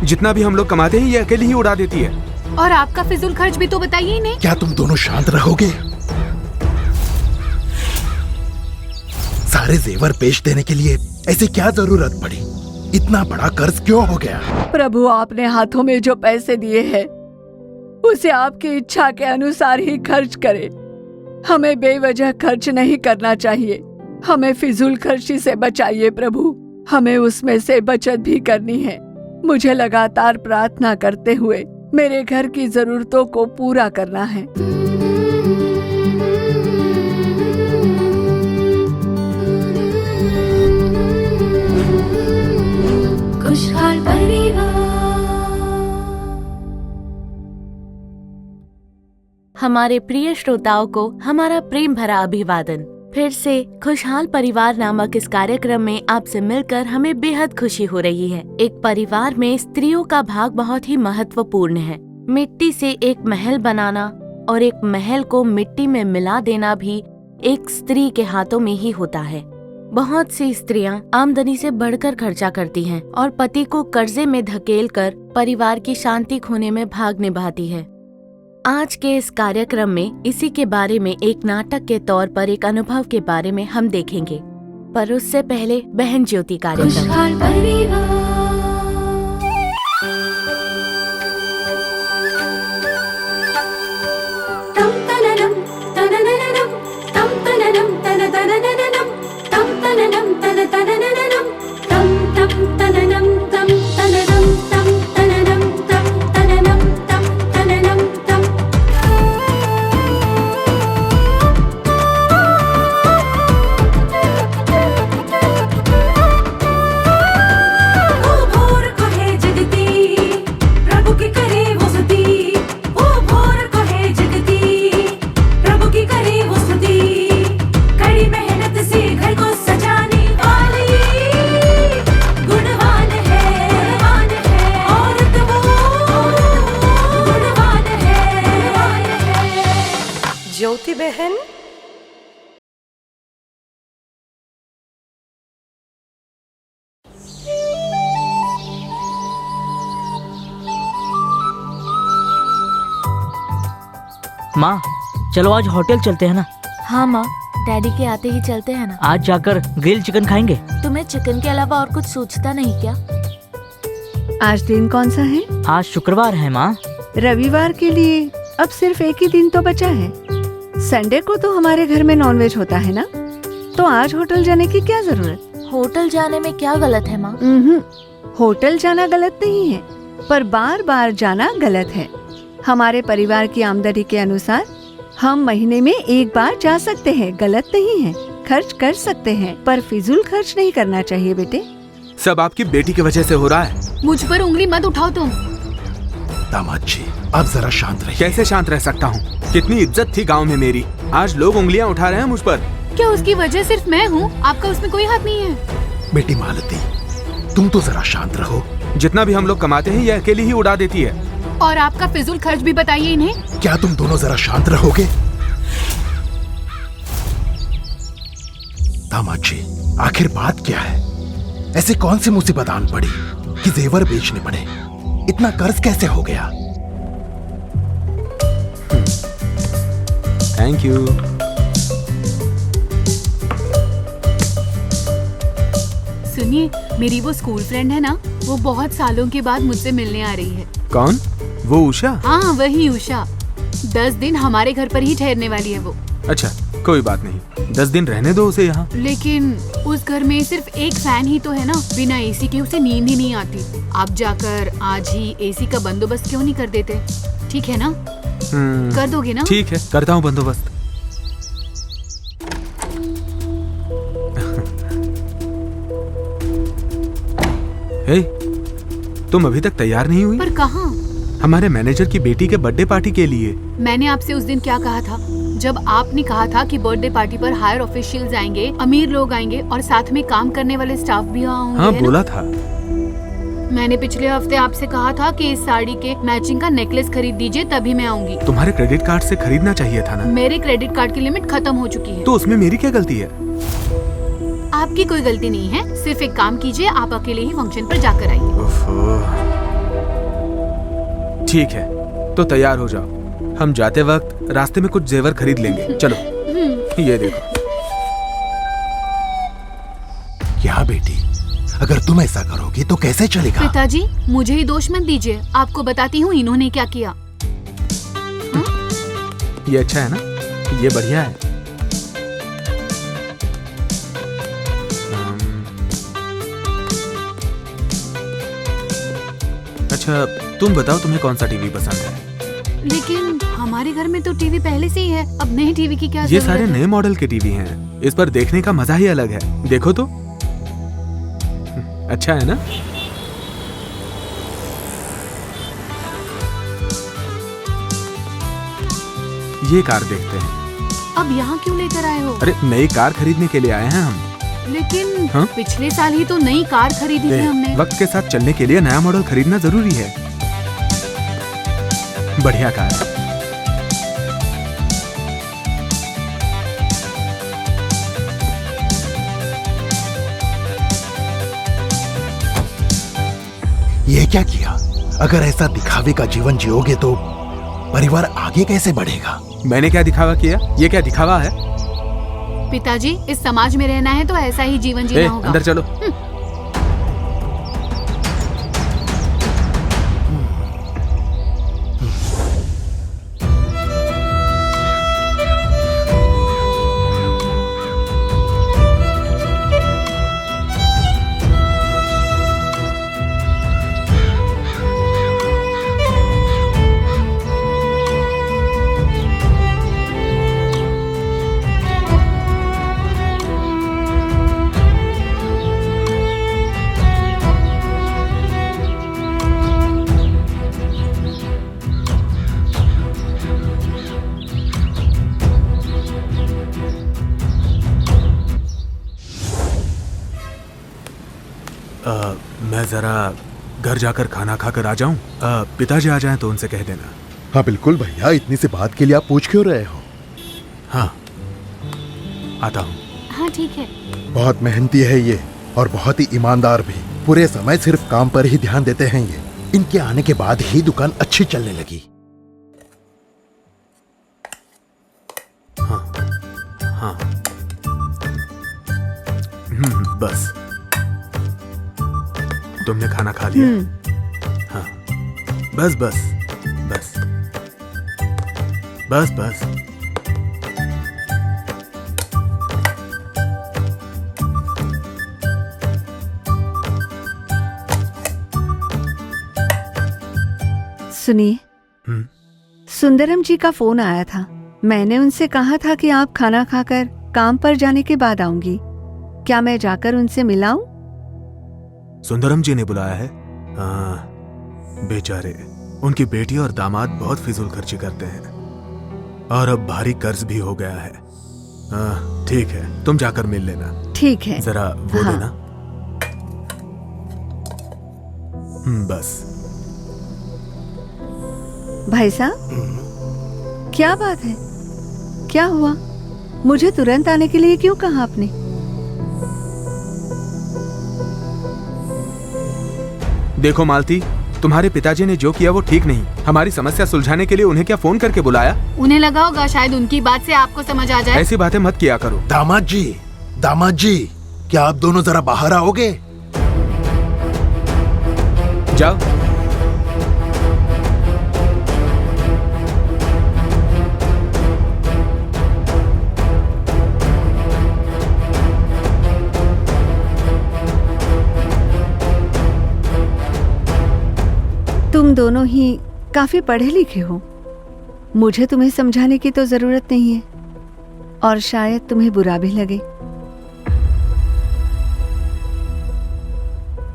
जितना भी हम लोग कमाते हैं ये अकेली ही उड़ा देती है। और आपका फिजूल खर्च भी तो बताइए ही नहीं। क्या तुम दोनों शांत रहोगे? सारे जेवर बेच देने के लिए ऐसे क्या जरूरत पड़ी? इतना बड़ा कर्ज क्यों हो गया? प्रभु, आपने हाथों में जो पैसे दिए हैं उसे आपकी इच्छा के अनुसार ही खर्च करें। हमें बेवजह खर्च नहीं करना चाहिए। हमें फिजूल खर्ची से बचाइए प्रभु। हमें उसमें से बचत भी करनी है। मुझे लगातार प्रार्थना करते हुए मेरे घर की जरूरतों को पूरा करना है। खुशहाल परिवार। हमारे प्रिय श्रोताओं को हमारा प्रेम भरा अभिवादन। फिर से खुशहाल परिवार नामक इस कार्यक्रम में आपसे मिलकर हमें बेहद खुशी हो रही है। एक परिवार में स्त्रियों का भाग बहुत ही महत्वपूर्ण है। मिट्टी से एक महल बनाना और एक महल को मिट्टी में मिला देना भी एक स्त्री के हाथों में ही होता है। बहुत सी स्त्रियां आमदनी से बढ़कर खर्चा करती हैं और पति को कर्जे में धकेलकर परिवार की शांति खोने में भाग निभाती है। आज के इस कार्यक्रम में इसी के बारे में एक नाटक के तौर पर एक अनुभव के बारे में हम देखेंगे, पर उससे पहले बहन ज्योति कार्यक्रम। खुशहाल परिवार। तम तननम तननननम तम तननम तन तनननम तम तननम तन तनननम तम तम तननम तम तननम तम तननम तम तननम तम तननम तम। वो भोर को है जगती, प्रभु की करे वो स्तुति। वो भोर को है जगती, प्रभु की करे वो स्तुति। कड़ी मेहनत से घर को सजाने वाली गुणवान है औरत वो गुणवान है। ज्योति बहन, माँ चलो आज होटल चलते हैं ना। हाँ माँ, डैडी के आते ही चलते हैं ना। आज जाकर ग्रिल चिकन खाएंगे। तुम्हें चिकन के अलावा और कुछ सूझता नहीं क्या? आज दिन कौन सा है? आज शुक्रवार है माँ। रविवार के लिए अब सिर्फ एक ही दिन तो बचा है। संडे को तो हमारे घर में नॉनवेज होता है ना, तो आज होटल जाने की क्या जरूरत? होटल जाने में क्या गलत है माँ? होटल जाना गलत नहीं है, पर बार बार जाना गलत है। हमारे परिवार की आमदनी के अनुसार हम महीने में एक बार जा सकते हैं, गलत नहीं है। खर्च कर सकते हैं, पर फिजूल खर्च नहीं करना चाहिए बेटे। सब आपकी बेटी की वजह से हो रहा है। मुझ पर उंगली मत उठाओ तुम। दामाद जी आप जरा शांत रहिए। कैसे शांत रह सकता हूँ? कितनी इज्जत थी गांव में मेरी, आज लोग उंगलियां उठा रहे हैं मुझ पर। क्या उसकी वजह सिर्फ मैं हूँ? आपका उसमें कोई हाथ नहीं है। बेटी मालती तुम तो जरा शांत रहो। जितना भी हम लोग कमाते हैं ये अकेली ही उड़ा देती है। और आपका फिजूल खर्च भी बताइए इन्हें। क्या तुम दोनों जरा शांत रहोगे? दामाद जी आखिर बात क्या है? ऐसे कौन सी मुसीबत आन पड़ी कि जेवर बेचने पड़े? इतना कर्ज कैसे हो गया? Thank you. सुनिए, मेरी वो स्कूल फ्रेंड है ना, वो बहुत सालों के बाद मुझसे मिलने आ रही है। कौन? वो उषा? हाँ वही उषा। 10 दिन हमारे घर पर ही ठहरने वाली है वो। अच्छा कोई बात नहीं, 10 दिन रहने दो उसे यहाँ। लेकिन उस घर में सिर्फ एक फैन ही तो है ना, बिना एसी के उसे नींद ही नहीं आती। आप जाकर आज ही एसी का बंदोबस्त क्यों नहीं कर देते? ठीक है ना? कर दोगे ना? ठीक है, करता हूँ बंदोबस्त। हे, तुम अभी तक तैयार नहीं हुई? पर कहाँ? हमारे मैनेजर की बेटी के बर्थडे पार्टी के लिए। मैंने आपसे उस दिन क्या कहा था, जब आपने कहा था कि बर्थडे पार्टी पर हायर ऑफिशियल्स आएंगे, अमीर लोग आएंगे और साथ में काम करने वाले स्टाफ भी होंगे। हाँ बोला था। मैंने पिछले हफ्ते आपसे कहा था कि इस साड़ी के मैचिंग का नेकलेस खरीद दीजिए, तभी मैं आऊंगी। तुम्हारे क्रेडिट कार्ड से खरीदना चाहिए था ना। मेरे क्रेडिट कार्ड की लिमिट खत्म हो चुकी है। तो उसमें मेरी क्या गलती है? आपकी कोई गलती नहीं है। सिर्फ एक काम कीजिए, आप अकेले ही फंक्शन पर जाकर आइए। ठीक है, तो तैयार हो जाओ। हम जाते वक्त रास्ते में कुछ जेवर खरीद लेंगे। चलो, ये देखो। क्या बेटी, अगर तुम ऐसा करोगी तो कैसे चलेगा? पिताजी, मुझे ही दोष मत दीजिए। आपको बताती हूँ इन्होंने क्या किया। ये अच्छा है ना? ये बढ़िया है। अच्छा, तुम बताओ तुम्हें कौन सा टीवी पसंद है? लेकिन हमारे घर में तो टीवी पहले से ही है, अब नई टीवी की क्या ये जरूरत सारे है? नए मॉडल के टीवी हैं। इस पर देखने का मजा ही अलग है। देखो तो, अच्छा है ना? ये कार देखते हैं। अब यहाँ क्यों लेकर आए हो? अरे, नई कार खरीदने के लिए आए हैं हम। लेकिन हाँ? पिछले साल ही तो नई कार खरीदी थी हमने। वक्त के साथ चलने के लिए नया मॉडल खरीदना जरूरी है। बढ़िया कार। ये क्या किया? अगर ऐसा दिखावे का जीवन जियोगे तो परिवार आगे कैसे बढ़ेगा? मैंने क्या दिखावा किया? ये क्या दिखावा है? पिताजी, इस समाज में रहना है तो ऐसा ही जीवन जीना होगा। अंदर चलो। मैं जरा घर जाकर खाना खाकर आ जाऊं। पिताजी आ जाएं तो उनसे कह देना। हाँ बिल्कुल भैया, इतनी सी बात के लिए आप पूछ क्यों रहे हो? हाँ, आता हूँ। हाँ ठीक है। बहुत मेहनती है ये और बहुत ही ईमानदार भी। पूरे समय सिर्फ काम पर ही ध्यान देते हैं ये। इनके आने के बाद ही दुकान अच्छी चलने लगी। हाँ, हाँ। बस, तुमने खाना खा लिया? हाँ, बस बस बस बस बस। सुनिए, सुंदरम जी का फोन आया था। मैंने उनसे कहा था कि आप खाना खाकर काम पर जाने के बाद आऊंगी। क्या मैं जाकर उनसे मिलाऊं? सुंदरम जी ने बुलाया है? बेचारे, उनकी बेटी और दामाद बहुत फिजूल खर्ची करते हैं और अब भारी कर्ज भी हो गया है। ठीक है, तुम जाकर मिल लेना। ठीक है। जरा वो हाँ। देना। बस। भाई साहब, क्या बात है? क्या हुआ? मुझे तुरंत आने के लिए क्यों कहा आपने? देखो मालती, तुम्हारे पिताजी ने जो किया वो ठीक नहीं। हमारी समस्या सुलझाने के लिए उन्हें क्या फोन करके बुलाया? उन्हें लगा होगा शायद उनकी बात से आपको समझ आ जाए। ऐसी बातें मत किया करो। दामाद जी, क्या आप दोनों जरा बाहर आओगे? जाओ। तुम दोनों ही काफी पढ़े लिखे हो। मुझे तुम्हें समझाने की तो जरूरत नहीं है और शायद तुम्हें बुरा भी लगे,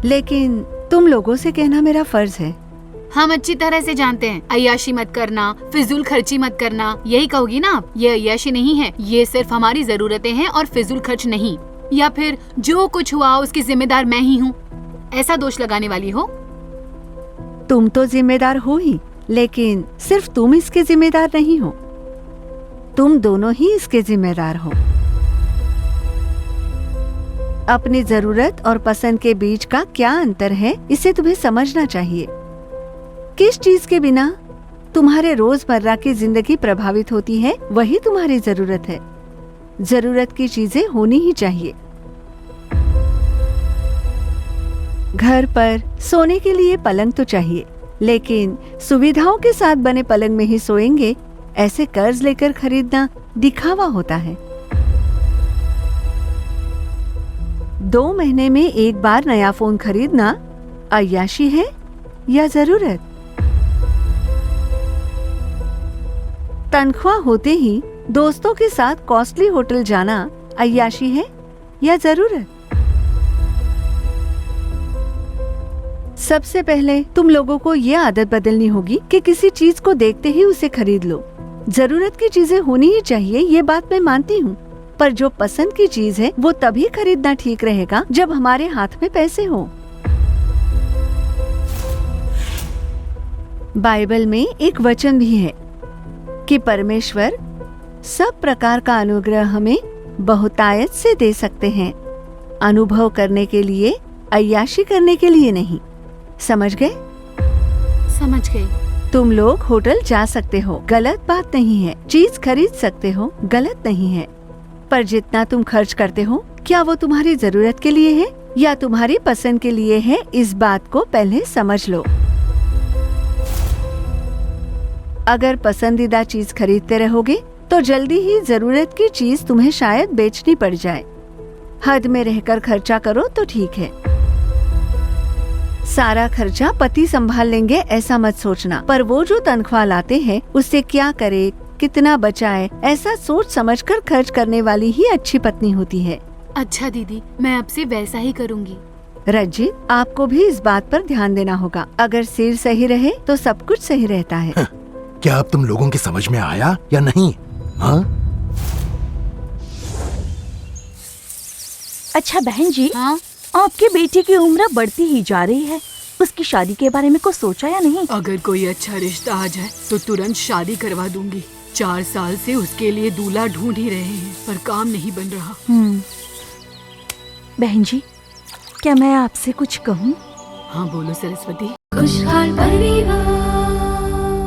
लेकिन तुम लोगों से कहना मेरा फर्ज है। हम अच्छी तरह से जानते हैं, अय्याशी मत करना, फिजूल खर्ची मत करना, यही कहोगी ना आप? ये अय्याशी नहीं है, ये सिर्फ हमारी जरूरतें हैं और फिजूल खर्च नहीं। या फिर जो कुछ हुआ उसकी जिम्मेदार मैं ही हूँ, ऐसा दोष लगाने वाली हो? तुम तो जिम्मेदार हो ही, लेकिन सिर्फ तुम इसके जिम्मेदार नहीं हो, तुम दोनों ही इसके जिम्मेदार हो। अपनी जरूरत और पसंद के बीच का क्या अंतर है, इसे तुम्हें समझना चाहिए। किस चीज के बिना तुम्हारे रोजमर्रा की जिंदगी प्रभावित होती है, वही तुम्हारी जरूरत है। जरूरत की चीजें होनी ही चाहिए। घर पर सोने के लिए पलंग तो चाहिए, लेकिन सुविधाओं के साथ बने पलंग में ही सोएंगे, ऐसे कर्ज लेकर खरीदना दिखावा होता है। 2 महीने में एक बार नया फोन खरीदना अय्याशी है या जरूरत? तनख्वाह होते ही दोस्तों के साथ कॉस्टली होटल जाना अय्याशी है या जरूरत? सबसे पहले तुम लोगों को ये आदत बदलनी होगी कि किसी चीज को देखते ही उसे खरीद लो। जरूरत की चीजें होनी ही चाहिए, ये बात मैं मानती हूँ, पर जो पसंद की चीज है वो तभी खरीदना ठीक रहेगा जब हमारे हाथ में पैसे हो। बाइबल में एक वचन भी है कि परमेश्वर सब प्रकार का अनुग्रह हमें बहुतायत से दे सकते हैं, अनुभव करने के लिए, अय्याशी करने के लिए नहीं। समझ गए? समझ गई। तुम लोग होटल जा सकते हो, गलत बात नहीं है। चीज खरीद सकते हो, गलत नहीं है। पर जितना तुम खर्च करते हो, क्या वो तुम्हारी जरूरत के लिए है या तुम्हारी पसंद के लिए है, इस बात को पहले समझ लो। अगर पसंदीदा चीज खरीदते रहोगे तो जल्दी ही जरूरत की चीज तुम्हें शायद बेचनी पड़ जाए। हद में रहकर खर्चा करो तो ठीक है। सारा खर्चा पति संभाल लेंगे ऐसा मत सोचना, पर वो जो तनख्वाह लाते हैं उससे क्या करे, कितना बचाए, ऐसा सोच समझकर खर्च करने वाली ही अच्छी पत्नी होती है। अच्छा दीदी, मैं अब से वैसा ही करूँगी। रंजीत, आपको भी इस बात पर ध्यान देना होगा। अगर सिर सही रहे तो सब कुछ सही रहता है। क्या अब तुम लोगों की समझ में आया या नहीं? हाँ? अच्छा बहन जी, हाँ? आपकी बेटी की उम्र बढ़ती ही जा रही है, उसकी शादी के बारे में कुछ सोचा या नहीं? अगर कोई अच्छा रिश्ता आ जाए तो तुरंत शादी करवा दूंगी। 4 साल से उसके लिए दूल्हा ढूंढ ही रहे हैं, पर काम नहीं बन रहा। बहन जी, क्या मैं आपसे कुछ कहूँ? हाँ बोलो सरस्वती। खुशहाल परिवार।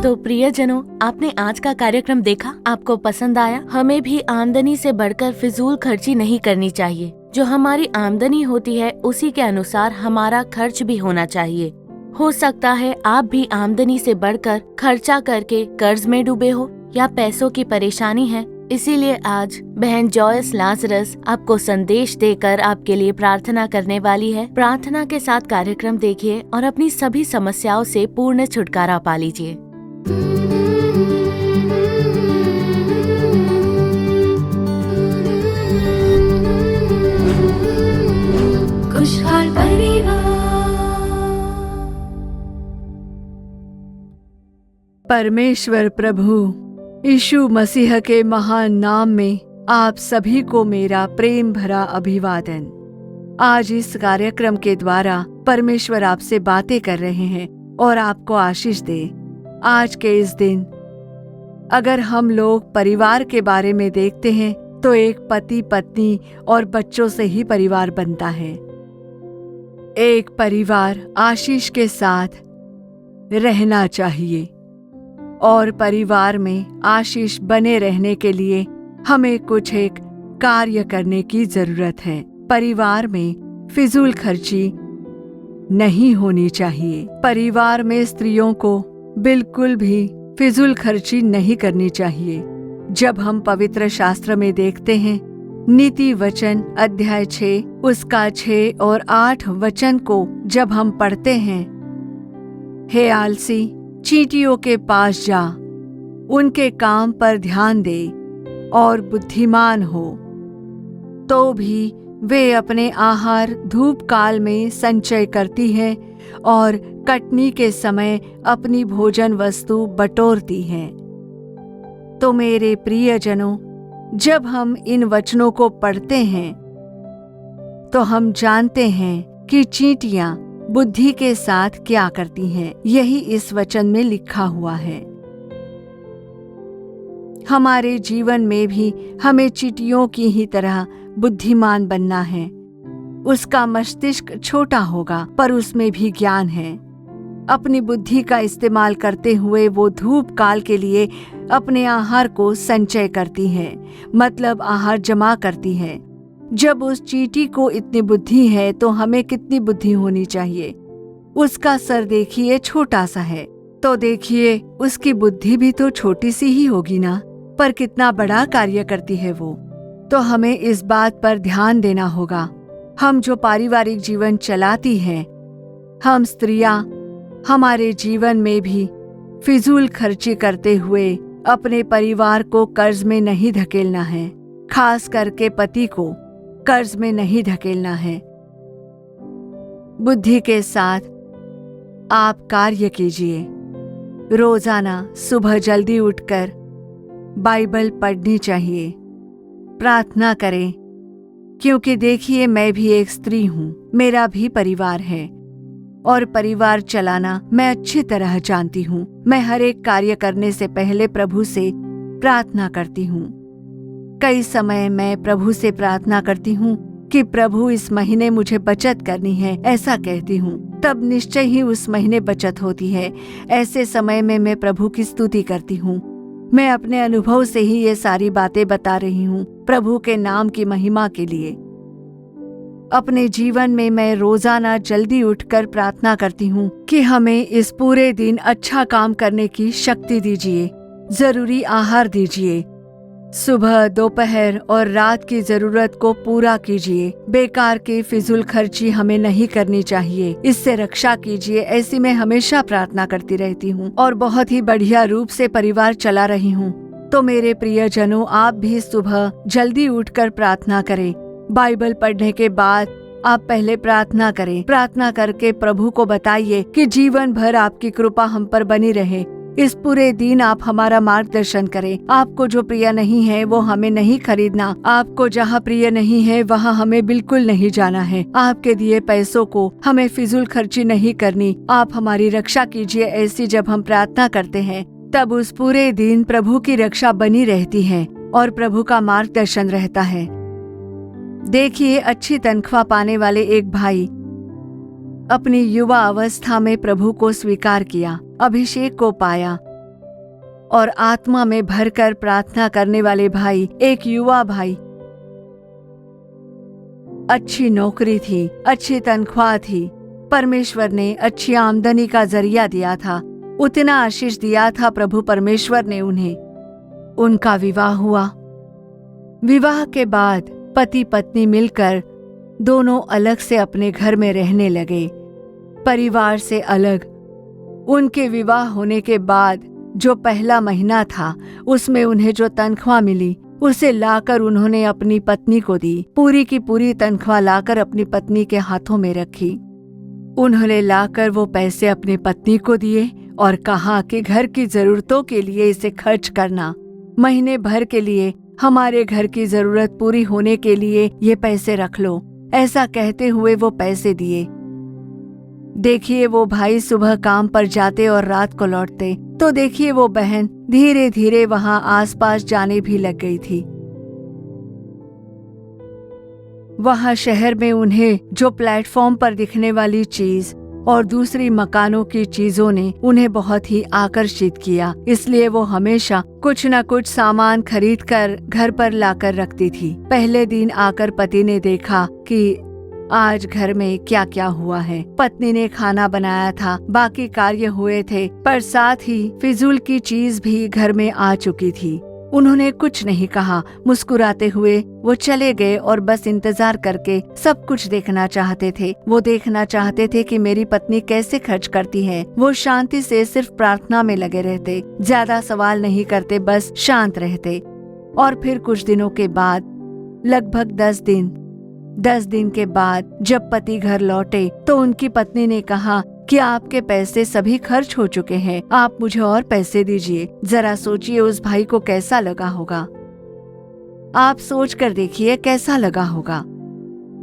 तो प्रियजनों, आपने आज का कार्यक्रम देखा, आपको पसंद आया? हमें भी आमदनी से बढ़कर फिजूल खर्ची नहीं करनी चाहिए। जो हमारी आमदनी होती है उसी के अनुसार हमारा खर्च भी होना चाहिए। हो सकता है आप भी आमदनी से बढ़कर खर्चा करके कर्ज में डूबे हो या पैसों की परेशानी है। इसीलिए आज बहन जॉयस लाजरस आपको संदेश देकर आपके लिए प्रार्थना करने वाली है। प्रार्थना के साथ कार्यक्रम देखिए और अपनी सभी समस्याओं से पूर्ण छुटकारा पा लीजिए। खुशहाल परिवार। परमेश्वर प्रभु यीशु मसीह के महान नाम में आप सभी को मेरा प्रेम भरा अभिवादन। आज इस कार्यक्रम के द्वारा परमेश्वर आपसे बातें कर रहे हैं और आपको आशीष दे। आज के इस दिन अगर हम लोग परिवार के बारे में देखते हैं तो एक पति पत्नी और बच्चों से ही परिवार बनता है। एक परिवार आशीष के साथ रहना चाहिए और परिवार में आशीष बने रहने के लिए हमें कुछ एक कार्य करने की जरूरत है। परिवार में फिजूल खर्ची नहीं होनी चाहिए। परिवार में स्त्रियों को बिल्कुल भी फिजूल खर्ची नहीं करनी चाहिए। जब हम पवित्र शास्त्र में देखते हैं, नीति वचन अध्याय 6 उसका 6 और 8 वचन को जब हम पढ़ते हैं, हे आलसी, चींटियों के पास जा, उनके काम पर ध्यान दे और बुद्धिमान हो, तो भी वे अपने आहार धूप काल में संचय करती है और कटनी के समय अपनी भोजन वस्तु बटोरती हैं। तो मेरे प्रियजनों, जब हम इन वचनों को पढ़ते हैं तो हम जानते हैं कि चींटियां बुद्धि के साथ क्या करती हैं। यही इस वचन में लिखा हुआ है। हमारे जीवन में भी हमें चींटियों की ही तरह बुद्धिमान बनना है। उसका मस्तिष्क छोटा होगा पर उसमें भी ज्ञान है। अपनी बुद्धि का इस्तेमाल करते हुए वो धूप काल के लिए अपने आहार को संचय करती हैं, मतलब आहार जमा करती हैं। जब उस चींटी को इतनी बुद्धि है तो हमें कितनी बुद्धि होनी चाहिए। उसका सर देखिए छोटा सा है, तो देखिए उसकी बुद्धि भी तो छोटी सी ही होगी ना, पर कितना बड़ा कार्य करती है वो। तो हमें इस बात पर ध्यान देना होगा। हम जो पारिवारिक जीवन चलाती हैं, हम स्त्रियां हमारे जीवन में भी फिजूल खर्ची करते हुए अपने परिवार को कर्ज में नहीं धकेलना है, खास करके पति को कर्ज में नहीं धकेलना है। बुद्धि के साथ आप कार्य कीजिए। रोजाना सुबह जल्दी उठकर बाइबल पढ़नी चाहिए, प्रार्थना करें, क्योंकि देखिए मैं भी एक स्त्री हूँ, मेरा भी परिवार है और परिवार चलाना मैं अच्छी तरह जानती हूँ। मैं हर एक कार्य करने से पहले प्रभु से प्रार्थना करती हूँ। कई समय मैं प्रभु से प्रार्थना करती हूँ कि प्रभु इस महीने मुझे बचत करनी है, ऐसा कहती हूँ, तब निश्चय ही उस महीने बचत होती है। ऐसे समय में मैं प्रभु की स्तुति करती हूँ। मैं अपने अनुभव से ही ये सारी बातें बता रही हूँ, प्रभु के नाम की महिमा के लिए। अपने जीवन में मैं रोजाना जल्दी उठकर प्रार्थना करती हूँ कि हमें इस पूरे दिन अच्छा काम करने की शक्ति दीजिए, जरूरी आहार दीजिए, सुबह, दोपहर और रात की जरूरत को पूरा कीजिए। बेकार की फिजूल खर्ची हमें नहीं करनी चाहिए, इससे रक्षा कीजिए। ऐसी मैं हमेशा प्रार्थना करती रहती हूँ और बहुत ही बढ़िया रूप से परिवार चला रही हूँ। तो मेरे प्रियजनों, आप भी सुबह जल्दी उठकर प्रार्थना करें। बाइबल पढ़ने के बाद आप पहले प्रार्थना करें। प्रार्थना करके प्रभु को बताइए कि जीवन भर आपकी कृपा हम पर बनी रहे। इस पूरे दिन आप हमारा मार्गदर्शन करें। आपको जो प्रिय नहीं है वो हमें नहीं खरीदना। आपको जहाँ प्रिय नहीं है वहाँ हमें बिल्कुल नहीं जाना है। आपके दिए पैसों को हमें फिजूल खर्ची नहीं करनी। आप हमारी रक्षा कीजिए। ऐसी जब हम प्रार्थना करते हैं तब उस पूरे दिन प्रभु की रक्षा बनी रहती है और प्रभु का मार्गदर्शन रहता है। देखिए, अच्छी तनख्वाह पाने वाले एक भाई अपनी युवा अवस्था में प्रभु को स्वीकार किया, अभिषेक को पाया और आत्मा में भरकर प्रार्थना करने वाले भाई, एक युवा भाई, अच्छी नौकरी थी, अच्छी तनख्वाह थी, परमेश्वर ने अच्छी आमदनी का जरिया दिया था, उतना आशीष दिया था प्रभु परमेश्वर ने उन्हें। उनका विवाह हुआ। विवाह के बाद पति पत्नी मिलकर दोनों अलग से अपने घर में रहने लगे, परिवार से अलग। उनके विवाह होने के बाद जो पहला महीना था उसमें उन्हें जो तनख्वाह मिली उसे लाकर उन्होंने अपनी पत्नी को दी। पूरी की पूरी तनख्वाह लाकर अपनी पत्नी के हाथों में रखी। उन्होंने लाकर वो पैसे अपनी पत्नी को दिए और कहा कि घर की जरूरतों के लिए इसे खर्च करना। महीने भर के लिए हमारे घर की जरूरत पूरी होने के लिए ये पैसे रख लो। ऐसा कहते हुए वो पैसे दिए। देखिए, वो भाई सुबह काम पर जाते और रात को लौटते, तो देखिए वो बहन धीरे धीरे वहाँ आसपास जाने भी लग गई थी। वहाँ शहर में उन्हें जो प्लेटफॉर्म पर दिखने वाली चीज और दूसरी मकानों की चीजों ने उन्हें बहुत ही आकर्षित किया, इसलिए वो हमेशा कुछ न कुछ सामान खरीद कर घर पर लाकर रखती थी। पहले दिन आकर पति ने देखा कि आज घर में क्या क्या हुआ है। पत्नी ने खाना बनाया था, बाकी कार्य हुए थे, पर साथ ही फिजूल की चीज भी घर में आ चुकी थी। उन्होंने कुछ नहीं कहा, मुस्कुराते हुए वो चले गए और बस इंतजार करके सब कुछ देखना चाहते थे। वो देखना चाहते थे कि मेरी पत्नी कैसे खर्च करती है। वो शांति से सिर्फ प्रार्थना में लगे रहते, ज्यादा सवाल नहीं करते, बस शांत रहते। और फिर कुछ दिनों के बाद, लगभग 10 दिन के बाद जब पति घर लौटे तो उनकी पत्नी ने कहा कि आपके पैसे सभी खर्च हो चुके हैं, आप मुझे और पैसे दीजिए। जरा सोचिए उस भाई को कैसा लगा होगा। आप सोच कर देखिए कैसा लगा होगा।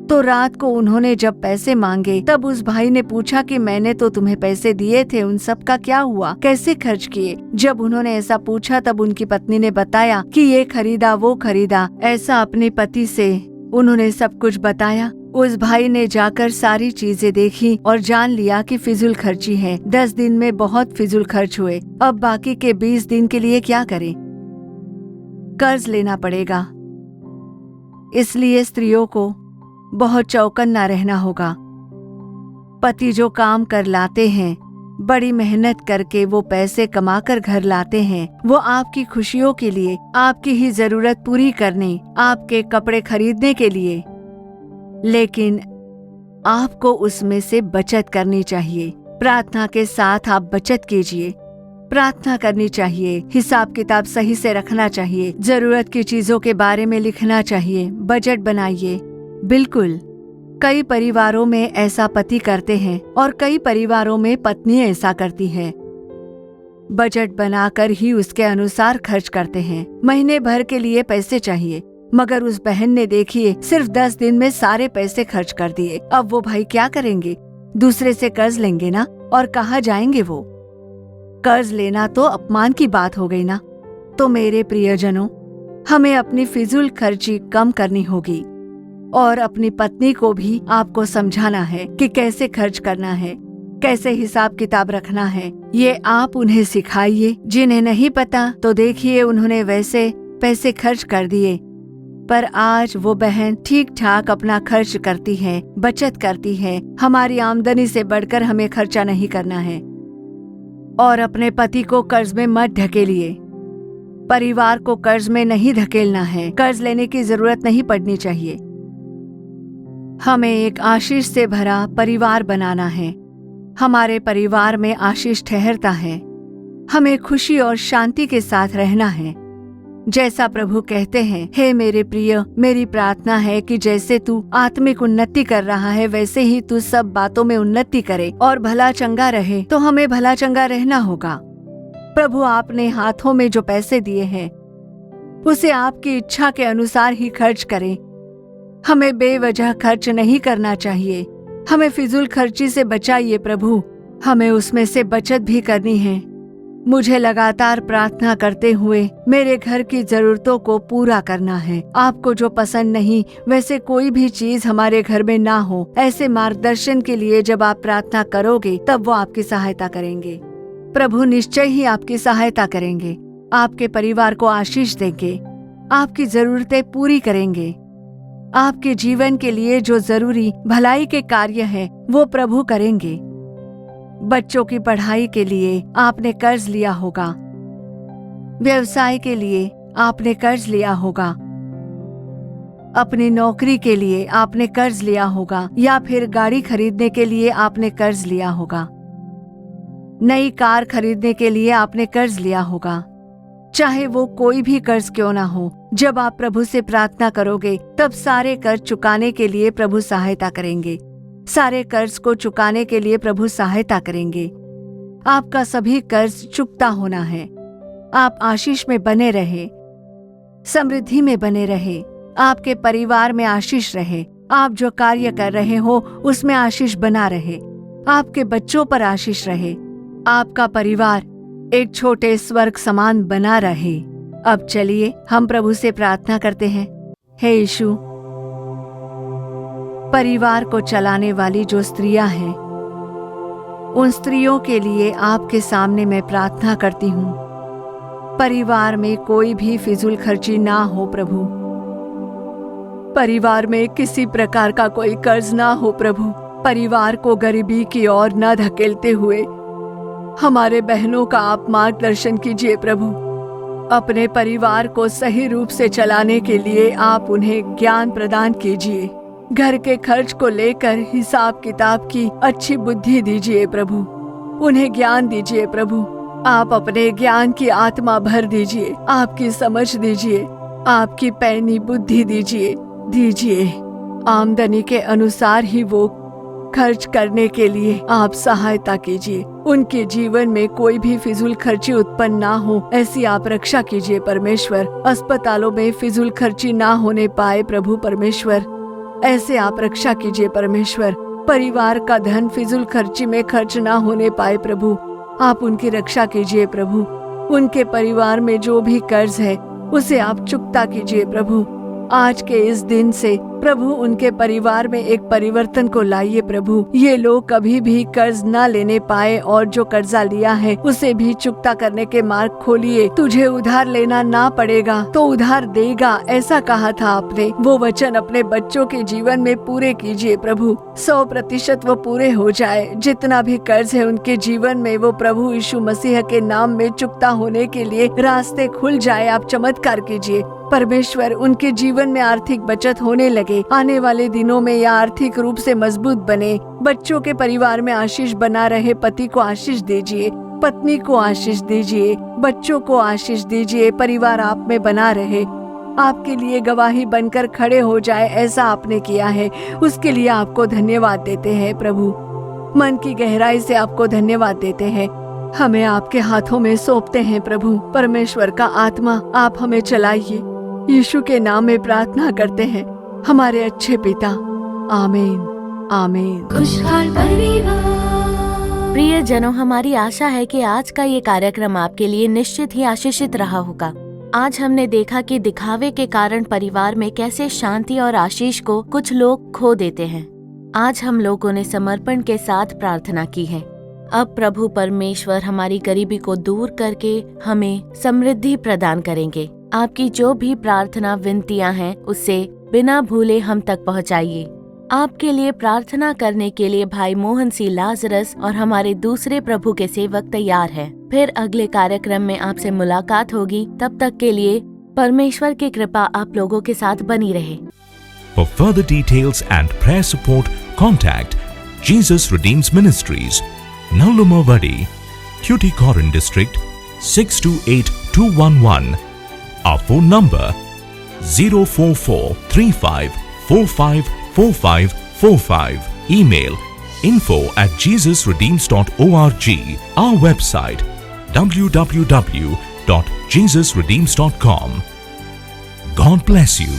तो रात को उन्होंने जब पैसे मांगे तब उस भाई ने पूछा कि मैंने तो तुम्हें पैसे दिए थे, उन सब का क्या हुआ, कैसे खर्च किए। जब उन्होंने ऐसा पूछा तब उनकी पत्नी ने बताया कि ये खरीदा, वो खरीदा। ऐसा अपने पति से उन्होंने सब कुछ बताया उस भाई ने जाकर सारी चीजें देखी और जान लिया कि फिजूल खर्ची है। 10 दिन में बहुत फिजूल खर्च हुए। अब बाकी के 20 दिन के लिए क्या करें? कर्ज लेना पड़ेगा। इसलिए स्त्रियों को बहुत चौकन्ना रहना होगा। पति जो काम कर लाते हैं, बड़ी मेहनत करके वो पैसे कमाकर घर लाते हैं, वो आपकी खुशियों के लिए, आपकी ही जरूरत पूरी करने, आपके कपड़े खरीदने के लिए। लेकिन आपको उसमें से बचत करनी चाहिए। प्रार्थना के साथ आप बचत कीजिए। प्रार्थना करनी चाहिए, हिसाब किताब सही से रखना चाहिए, जरूरत की चीजों के बारे में लिखना चाहिए, बजट बनाइए। बिल्कुल, कई परिवारों में ऐसा पति करते हैं और कई परिवारों में पत्नी ऐसा करती है। बजट बनाकर ही उसके अनुसार खर्च करते हैं। महीने भर के लिए पैसे चाहिए, मगर उस बहन ने देखिए सिर्फ 10 दिन में सारे पैसे खर्च कर दिए। अब वो भाई क्या करेंगे? दूसरे से कर्ज लेंगे ना, और कहाँ जाएंगे वो? कर्ज लेना तो अपमान की बात हो गई ना। तो मेरे प्रियजनों, हमें अपनी फिजूल खर्ची कम करनी होगी और अपनी पत्नी को भी आपको समझाना है कि कैसे खर्च करना है, कैसे हिसाब किताब रखना है। ये आप उन्हें सिखाइए। जिन्हें नहीं पता तो देखिए उन्होंने वैसे पैसे खर्च कर दिए, पर आज वो बहन ठीक ठाक अपना खर्च करती है, बचत करती है। हमारी आमदनी से बढ़कर हमें खर्चा नहीं करना है। और अपने पति को कर्ज में मत ढकेलिए। परिवार को कर्ज में नहीं धकेलना है। कर्ज लेने की जरूरत नहीं पड़नी चाहिए। हमें एक आशीष से भरा परिवार बनाना है। हमारे परिवार में आशीष ठहरता है। हमें खुशी और शांति के साथ रहना है। जैसा प्रभु कहते हैं, हे मेरे प्रिय, मेरी प्रार्थना है कि जैसे तू आत्मिक उन्नति कर रहा है वैसे ही तू सब बातों में उन्नति करे और भला चंगा रहे। तो हमें भला चंगा रहना होगा। प्रभु आपने हाथों में जो पैसे दिए हैं उसे आपकी इच्छा के अनुसार ही खर्च करें। हमें बेवजह खर्च नहीं करना चाहिए। हमें फिजूल खर्ची से बचाइए प्रभु। हमें उसमें से बचत भी करनी है। मुझे लगातार प्रार्थना करते हुए मेरे घर की जरूरतों को पूरा करना है। आपको जो पसंद नहीं वैसे कोई भी चीज हमारे घर में ना हो, ऐसे मार्गदर्शन के लिए जब आप प्रार्थना करोगे तब वो आपकी सहायता करेंगे। प्रभु निश्चय ही आपकी सहायता करेंगे, आपके परिवार को आशीष देंगे, आपकी जरूरतें पूरी करेंगे। आपके जीवन के लिए जो जरूरी भलाई के कार्य हैं वो प्रभु करेंगे। बच्चों की पढ़ाई के लिए आपने कर्ज लिया होगा, व्यवसाय के लिए आपने कर्ज लिया होगा, अपनी नौकरी के लिए आपने कर्ज लिया होगा, या फिर गाड़ी खरीदने के लिए आपने कर्ज लिया होगा, नई कार खरीदने के लिए आपने कर्ज लिया होगा। चाहे वो कोई भी कर्ज क्यों ना हो, जब आप प्रभु से प्रार्थना करोगे तब सारे कर्ज चुकाने के लिए प्रभु सहायता करेंगे। सारे कर्ज को चुकाने के लिए प्रभु सहायता करेंगे। आपका सभी कर्ज चुकता होना है। आप आशीष में बने रहे, समृद्धि में बने रहे, आपके परिवार में आशीष रहे, आप जो कार्य कर रहे हो उसमें आशीष बना रहे, आपके बच्चों पर आशीष रहे, आपका परिवार एक छोटे स्वर्ग समान बना रहे। अब चलिए हम प्रभु से प्रार्थना करते हैं। हे यीशु, परिवार को चलाने वाली जो स्त्रियां हैं, उन स्त्रियों के लिए आपके सामने मैं प्रार्थना करती हूँ। परिवार में कोई भी फिजूल खर्ची ना हो प्रभु। परिवार में किसी प्रकार का कोई कर्ज ना हो प्रभु। परिवार को गरीबी की ओर न धकेलते हुए हमारे बहनों का आप मार्गदर्शन कीजिए प्रभु। अपने परिवार को सही रूप से चलाने के लिए आप उन्हें ज्ञान प्रदान कीजिए। घर के खर्च को लेकर हिसाब किताब की अच्छी बुद्धि दीजिए प्रभु। उन्हें ज्ञान दीजिए प्रभु। आप अपने ज्ञान की आत्मा भर दीजिए, आपकी समझ दीजिए, आपकी पैनी बुद्धि दीजिए। आमदनी के अनुसार ही वो खर्च करने के लिए आप सहायता कीजिए। उनके जीवन में कोई भी फिजूल खर्ची उत्पन्न ना हो, ऐसी आप रक्षा कीजिए परमेश्वर। अस्पतालों में फिजूल खर्ची ना होने पाए प्रभु परमेश्वर, ऐसे आप रक्षा कीजिए परमेश्वर। परिवार का धन फिजूल खर्ची में खर्च ना होने पाए प्रभु, आप उनकी रक्षा कीजिए प्रभु। उनके परिवार में जो भी कर्ज है उसे आप चुकता कीजिए प्रभु। आज के इस दिन से प्रभु उनके परिवार में एक परिवर्तन को लाइए प्रभु। ये लोग कभी भी कर्ज न लेने पाए और जो कर्जा लिया है उसे भी चुकता करने के मार्ग खोलिए। तुझे उधार लेना ना पड़ेगा तो उधार देगा, ऐसा कहा था आपने। वो वचन अपने बच्चों के जीवन में पूरे कीजिए प्रभु। 100% वो पूरे हो जाए। जितना भी कर्ज है उनके जीवन में वो प्रभु यीशु मसीह के नाम में चुकता होने के लिए रास्ते खुल जाए। आप चमत्कार कीजिए परमेश्वर। उनके जीवन में आर्थिक बचत होने लगे। आने वाले दिनों में यह आर्थिक रूप से मजबूत बने। बच्चों के परिवार में आशीष बना रहे। पति को आशीष दीजिए, पत्नी को आशीष दीजिए, बच्चों को आशीष दीजिए। परिवार आप में बना रहे, आपके लिए गवाही बनकर खड़े हो जाए, ऐसा आपने किया है। उसके लिए आपको धन्यवाद देते हैं प्रभु। मन की गहराई से आपको धन्यवाद देते हैं। हमें आपके हाथों में सौंपते हैं प्रभु। परमेश्वर का आत्मा आप हमें चलाइए। यीशु के नाम में प्रार्थना करते हैं हमारे अच्छे पिता। आमीन आमीन। खुशहाल परिवार। प्रिय जनों, हमारी आशा है कि आज का ये कार्यक्रम आपके लिए निश्चित ही आशीषित रहा होगा। आज हमने देखा कि दिखावे के कारण परिवार में कैसे शांति और आशीष को कुछ लोग खो देते हैं। आज हम लोगों ने समर्पण के साथ प्रार्थना की है। अब प्रभु परमेश्वर हमारी गरीबी को दूर करके हमें समृद्धि प्रदान करेंगे। आपकी जो भी प्रार्थना विनतियां हैं उससे बिना भूले हम तक पहुंचाइए। आपके लिए प्रार्थना करने के लिए भाई मोहन सी लाजरस और हमारे दूसरे प्रभु के सेवक तैयार हैं। फिर अगले कार्यक्रम में आपसे मुलाकात होगी। तब तक के लिए परमेश्वर की कृपा आप लोगों के साथ बनी रहे। For further details and prayer support, contact Jesus Redeems Ministries, Nallumavadi, Tuticorin District, 628211. Our phone number 04435454545. Email info@jesusredeems.org. Our website www.jesusredeems.com. God bless you.